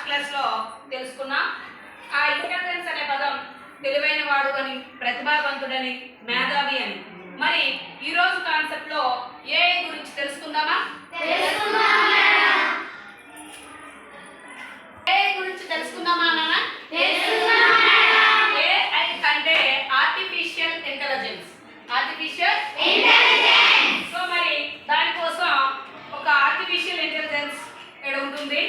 క్లాస్లో తెలుసుకున్నాం. ఆ ఇంటెలిజెన్స్ అనే పదం తెలివైన వాడు అని, ప్రతిభావంతుడని, మేధావి అని. మరి ఈరోజు కాన్సెప్ట్లో ఏఐ గురించి తెలుసుకుందామా? ఏఐ గురించి తెలుసుకుందామా నాన్న? ఏఐ అంటే ఆర్టిఫిషియల్ ఇంటెలిజెన్స్. సో మరి దానికోసం ఒక ఆర్టిఫిషియల్ ఇంటెలిజెన్స్ ఇక్కడ ఉంటుంది.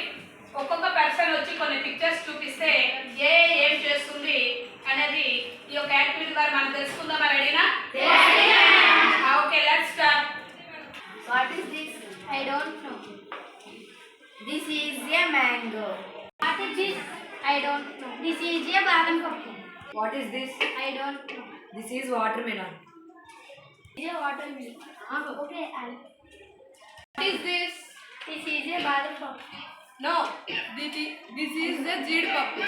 ఒక్కొక్క పర్సన్ వచ్చి కొన్ని పిక్చర్స్ చూపిస్తే ఏఐ ఏం చేస్తుంది అనేది ఈ యొక్క యాక్టివిటీ ద్వారా మనం తెలుసుకుందామా? రెడీనా? Okay, let's start. What is this? I don't know. This is a mango. What is this? I don't know. This is a badam pappu. What is this? I don't know. This is watermelon. This is a watermelon. Okay, What is this? this is a badam pappu. No, this is the jeedapappu.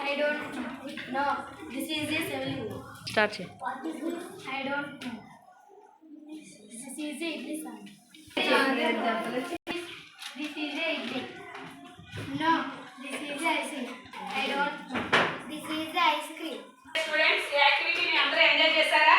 I don't know. No, this is a seven. Start check. What is this? I don't know. This is a idli sambar. This is a idli. No, this is a ice cream. I don't know. This is a ice cream. Students, ఈ యాక్టివిటీని అందరూ enjoy చేశారా?